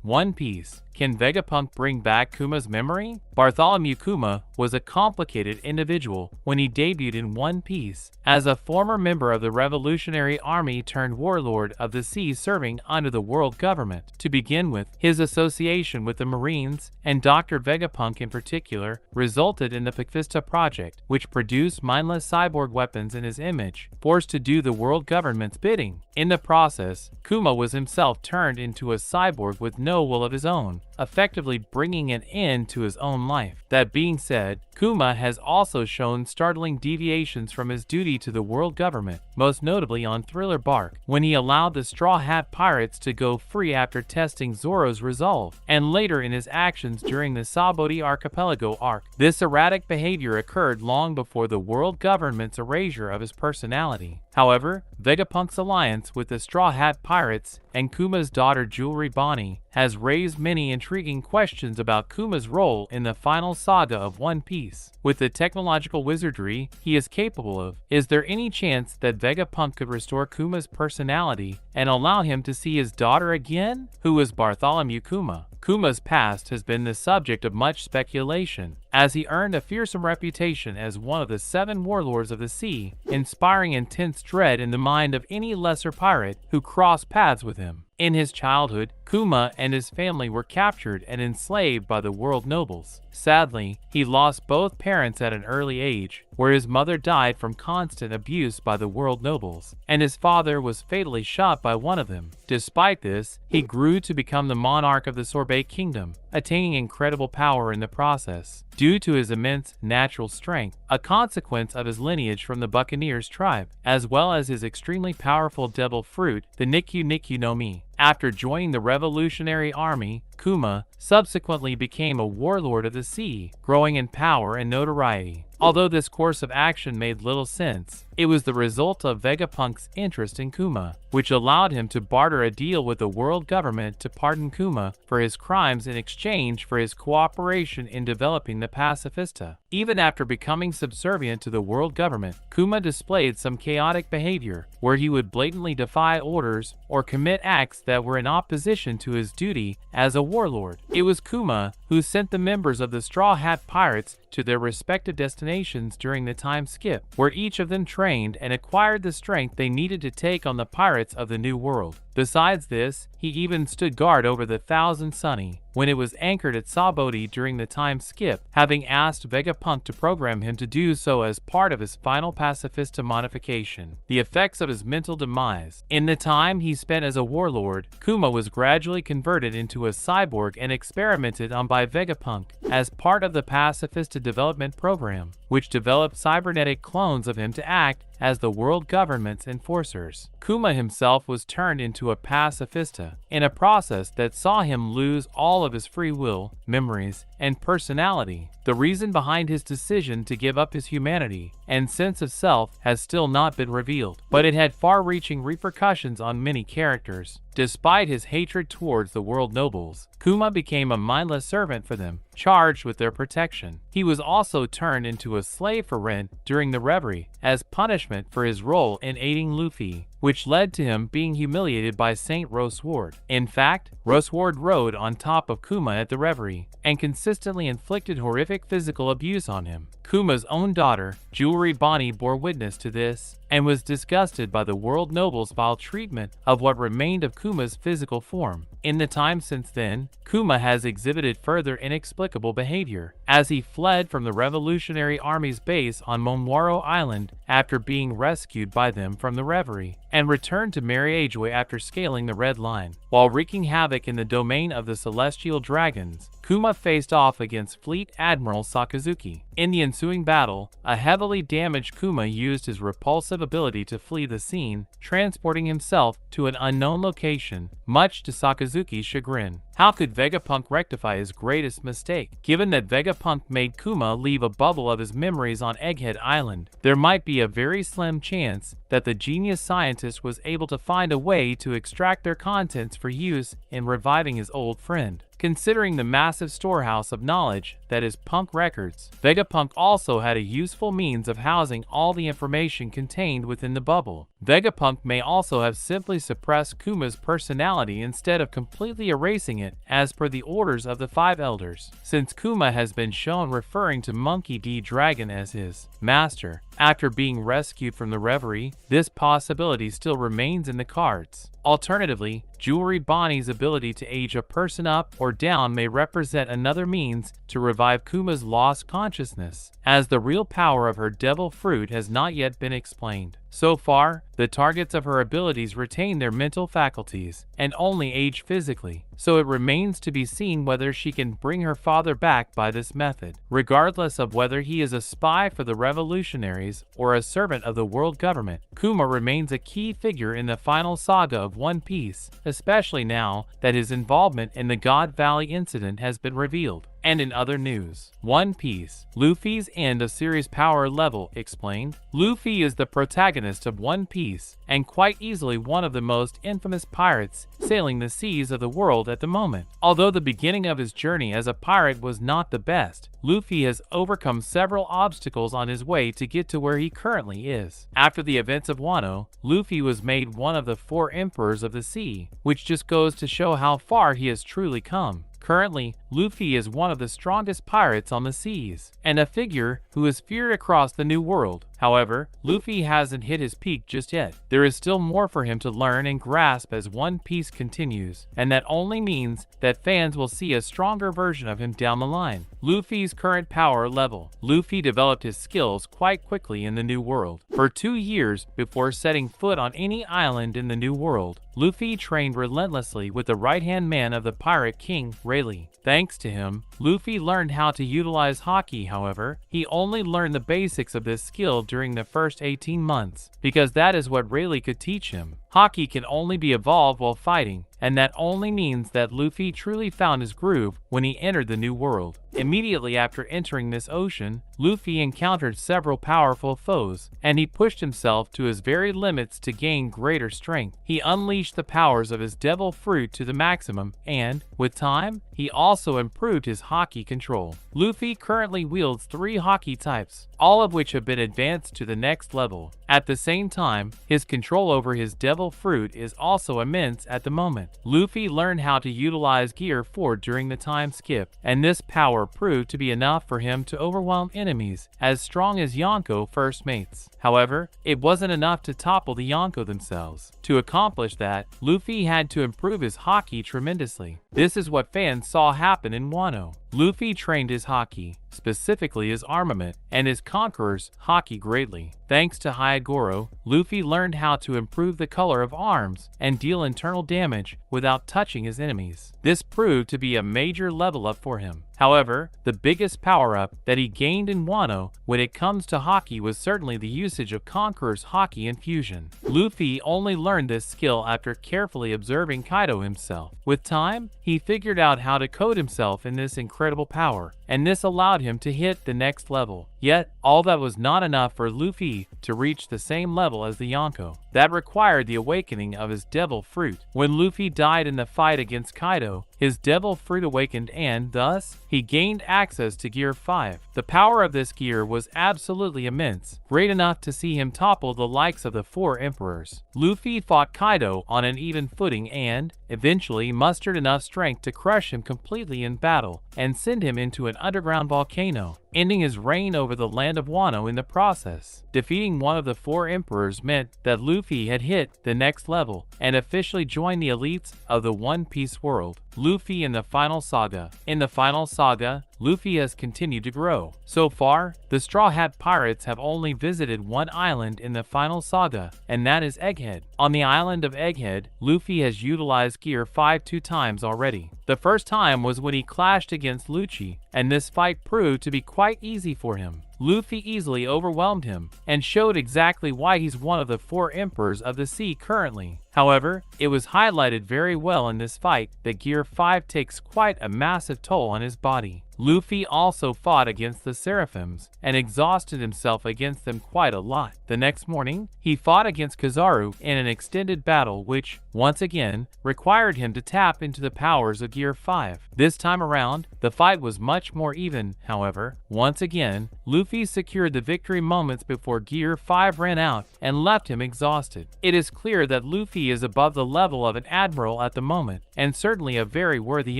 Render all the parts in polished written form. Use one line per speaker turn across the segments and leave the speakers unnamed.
One Piece. Can Vegapunk bring back Kuma's memory? Bartholomew Kuma was a complicated individual when he debuted in One Piece. As a former member of the Revolutionary Army turned warlord of the sea serving under the world government. To begin with, his association with the Marines, and Dr. Vegapunk in particular, resulted in the Pacifista Project, which produced mindless cyborg weapons in his image, forced to do the world government's bidding. In the process, Kuma was himself turned into a cyborg with no will of his own, effectively bringing an end to his own life. That being said, Kuma has also shown startling deviations from his duty to the world government, most notably on Thriller Bark, when he allowed the Straw Hat Pirates to go free after testing Zoro's resolve, and later in his actions during the Sabaody Archipelago arc. This erratic behavior occurred long before the world government's erasure of his personality. However, Vegapunk's alliance with the Straw Hat Pirates and Kuma's daughter Jewelry Bonnie has raised many intriguing questions about Kuma's role in the final saga of One Piece. With the technological wizardry he is capable of, is there any chance that Vegapunk could restore Kuma's personality and allow him to see his daughter again? Who is Bartholomew Kuma? Kuma's past has been the subject of much speculation, as he earned a fearsome reputation as one of the 7 warlords of the sea, inspiring intense dread in the mind of any lesser pirate who crossed paths with him. In his childhood, Kuma and his family were captured and enslaved by the world nobles. Sadly, he lost both parents at an early age, where his mother died from constant abuse by the world nobles, and his father was fatally shot by one of them. Despite this, he grew to become the monarch of the Sorbet Kingdom, attaining incredible power in the process, due to his immense natural strength, a consequence of his lineage from the Buccaneers tribe, as well as his extremely powerful devil fruit, the Nikyu Nikyu no Mi. After joining the Revolutionary Army, Kuma subsequently became a warlord of the sea, growing in power and notoriety. Although this course of action made little sense, it was the result of Vegapunk's interest in Kuma, which allowed him to barter a deal with the world government to pardon Kuma for his crimes in exchange for his cooperation in developing the Pacifista. Even after becoming subservient to the world government, Kuma displayed some chaotic behavior, where he would blatantly defy orders or commit acts that were in opposition to his duty as a warlord. It was Kuma who sent the members of the Straw Hat Pirates to their respective destinations during the time skip, where each of them trained and acquired the strength they needed to take on the pirates of the New World. Besides this, he even stood guard over the Thousand Sunny when it was anchored at Sabaody during the time skip, having asked Vegapunk to program him to do so as part of his final Pacifista modification. The effects of his mental demise. In the time he spent as a warlord, Kuma was gradually converted into a cyborg and experimented on by Vegapunk as part of the Pacifista development program, which developed cybernetic clones of him to act as the world government's enforcers. Kuma himself was turned into a pacifista, in a process that saw him lose all of his free will, memories, and personality. The reason behind his decision to give up his humanity and sense of self has still not been revealed, but it had far-reaching repercussions on many characters. Despite his hatred towards the world nobles, Kuma became a mindless servant for them, charged with their protection. He was also turned into a slave for Ren during the reverie, as punishment for his role in aiding Luffy, which led to him being humiliated by Saint Roseward. In fact, Roseward rode on top of Kuma at the reverie, and consistently inflicted horrific physical abuse on him. Kuma's own daughter, Jewelry Bonnie, bore witness to this, and was disgusted by the world nobles' vile treatment of what remained of Kuma's physical form. In the time since then, Kuma has exhibited further inexplicable behavior, as he fled from the Revolutionary Army's base on Momwaro Island after being rescued by them from the reverie, and returned to Mariageway after scaling the Red Line. While wreaking havoc in the domain of the Celestial Dragons, Kuma faced off against Fleet Admiral Sakazuki. In the ensuing battle, a heavily damaged Kuma used his repulsive ability to flee the scene, transporting himself to an unknown location, much to Sakazuki's chagrin. How could Vegapunk rectify his greatest mistake? Given that Vegapunk made Kuma leave a bubble of his memories on Egghead Island, there might be a very slim chance that the genius scientist was able to find a way to extract their contents for use in reviving his old friend. Considering the massive storehouse of knowledge that is Punk Records, Vegapunk also had a useful means of housing all the information contained within the bubble. Vegapunk may also have simply suppressed Kuma's personality instead of completely erasing it as per the orders of the Five Elders, since Kuma has been shown referring to Monkey D. Dragon as his master. After being rescued from the reverie, this possibility still remains in the cards. Alternatively, Jewelry Bonnie's ability to age a person up or down may represent another means to revive Kuma's lost consciousness, as the real power of her devil fruit has not yet been explained. So far, the targets of her abilities retain their mental faculties and only age physically, so it remains to be seen whether she can bring her father back by this method. Regardless of whether he is a spy for the revolutionaries or a servant of the world government, Kuma remains a key figure in the final saga of One Piece, especially now that his involvement in the God Valley incident has been revealed. And in other news, One Piece, Luffy's end of series power level explained. Luffy is the protagonist of One Piece, and quite easily one of the most infamous pirates sailing the seas of the world at the moment. Although the beginning of his journey as a pirate was not the best, Luffy has overcome several obstacles on his way to get to where he currently is. After the events of Wano, Luffy was made one of the 4 emperors of the sea, which just goes to show how far he has truly come. Currently, Luffy is one of the strongest pirates on the seas, and a figure who is feared across the New World. However, Luffy hasn't hit his peak just yet. There is still more for him to learn and grasp as One Piece continues, and that only means that fans will see a stronger version of him down the line. Luffy's current power level. Luffy developed his skills quite quickly in the New World. For 2 years before setting foot on any island in the New World, Luffy trained relentlessly with the right-hand man of the Pirate King, Rayleigh. Thanks to him, Luffy learned how to utilize haki. However, he only learned the basics of this skill during the first 18 months, because that is what Rayleigh could teach him. Haki can only be evolved while fighting, and that only means that Luffy truly found his groove when he entered the New World. Immediately after entering this ocean, Luffy encountered several powerful foes, and he pushed himself to his very limits to gain greater strength. He unleashed the powers of his devil fruit to the maximum, and, with time, he also improved his haki control. Luffy currently wields 3 haki types, all of which have been advanced to the next level. At the same time, his control over his devil fruit is also immense at the moment. Luffy learned how to utilize Gear 4 during the time skip, and this power proved to be enough for him to overwhelm enemies as strong as Yonko first mates. However, it wasn't enough to topple the Yonko themselves. To accomplish that, Luffy had to improve his haki tremendously. This is what fans saw happen in Wano. Luffy trained his haki, specifically his armament, and his conqueror's haki greatly. Thanks to Hyogoro, Luffy learned how to improve the color of arms and deal internal damage without touching his enemies. This proved to be a major level up for him. However, the biggest power-up that he gained in Wano when it comes to haki was certainly the usage of Conqueror's haki infusion. Luffy only learned this skill after carefully observing Kaido himself. With time, he figured out how to code himself in this incredible power, and this allowed him to hit the next level. Yet, all that was not enough for Luffy to reach the same level as the Yonko. That required the awakening of his devil fruit. When Luffy died in the fight against Kaido, his devil fruit awakened and, thus, he gained access to Gear 5. The power of this gear was absolutely immense, great enough to see him topple the likes of the 4 emperors. Luffy fought Kaido on an even footing and, eventually, mustered enough strength to crush him completely in battle and send him into an underground volcano, ending his reign over the land of Wano in the process. Defeating one of the 4 emperors meant that Luffy had hit the next level and officially joined the elites of the One Piece world. Luffy in the final saga. In the final saga, Luffy has continued to grow. So far, the Straw Hat Pirates have only visited one island in the final saga, and that is Egghead. On the island of Egghead, Luffy has utilized Gear 5 2 times already. The first time was when he clashed against Lucci, and this fight proved to be quite easy for him. Luffy easily overwhelmed him, and showed exactly why he's one of the 4 emperors of the sea currently. However, it was highlighted very well in this fight that Gear 5 takes quite a massive toll on his body. Luffy also fought against the Seraphims and exhausted himself against them quite a lot. The next morning, he fought against Kizaru in an extended battle which, once again, required him to tap into the powers of Gear 5. This time around, the fight was much more even, however. Once again, Luffy secured the victory moments before Gear 5 ran out and left him exhausted. It is clear that Luffy is above the level of an admiral at the moment, and certainly a very worthy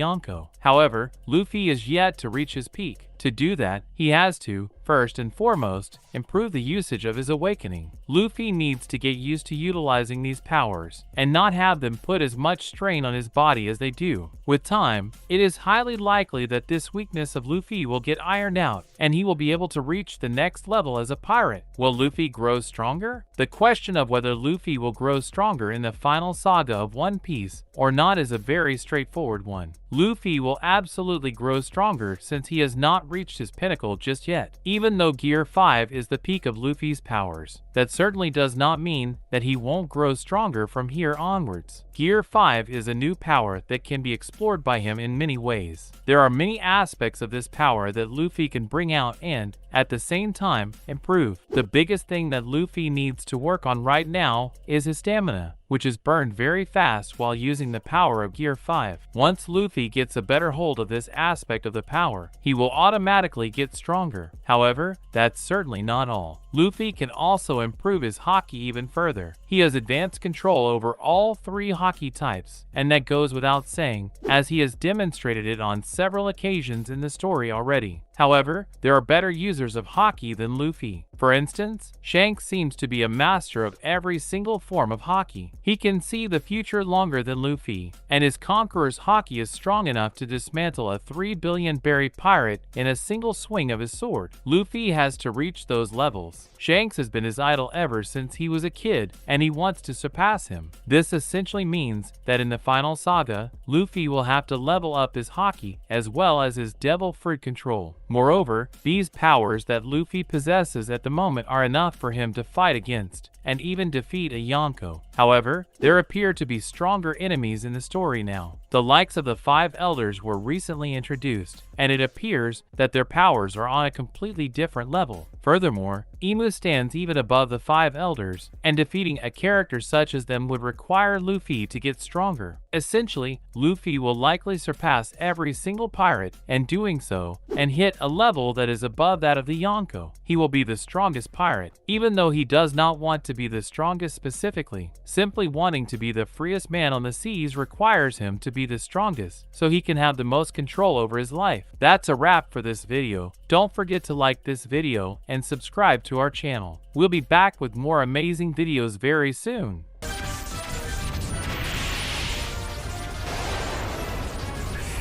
Yonko. However, Luffy is yet to reach his peak. To do that, he has to, first and foremost, improve the usage of his awakening. Luffy needs to get used to utilizing these powers, and not have them put as much strain on his body as they do. With time, it is highly likely that this weakness of Luffy will get ironed out, and he will be able to reach the next level as a pirate. Will Luffy grow stronger? The question of whether Luffy will grow stronger in the final saga of One Piece or not is a very straightforward one. Luffy will absolutely grow stronger since he has not reached his pinnacle just yet. Even though Gear 5 is the peak of Luffy's powers, that certainly does not mean that he won't grow stronger from here onwards. Gear 5 is a new power that can be explored by him in many ways. There are many aspects of this power that Luffy can bring out and, at the same time, improve. The biggest thing that Luffy needs to work on right now is his stamina, which is burned very fast while using the power of Gear 5. Once Luffy gets a better hold of this aspect of the power, he will automatically get stronger. However, that's certainly not all. Luffy can also improve his haki even further. He has advanced control over all 3 haki types, and that goes without saying, as he has demonstrated it on several occasions in the story already. However, there are better users of haki than Luffy. For instance, Shanks seems to be a master of every single form of haki. He can see the future longer than Luffy, and his Conqueror's haki is strong enough to dismantle a 3 billion berry pirate in a single swing of his sword. Luffy has to reach those levels. Shanks has been his idol ever since he was a kid, and he wants to surpass him. This essentially means that in the final saga, Luffy will have to level up his haki as well as his devil fruit control. Moreover, these powers that Luffy possesses at the moment are enough for him to fight against and even defeat a Yonko. However, there appear to be stronger enemies in the story now. The likes of the 5 elders were recently introduced, and it appears that their powers are on a completely different level. Furthermore, Imu stands even above the 5 elders, and defeating a character such as them would require Luffy to get stronger. Essentially, Luffy will likely surpass every single pirate, and doing so, and hit a level that is above that of the Yonko. He will be the strongest pirate, even though he does not want to be the strongest specifically. Simply wanting to be the freest man on the seas requires him to be the strongest, so he can have the most control over his life. That's a wrap for this video. Don't forget to like this video and subscribe to our channel. We'll be back with more amazing videos very soon.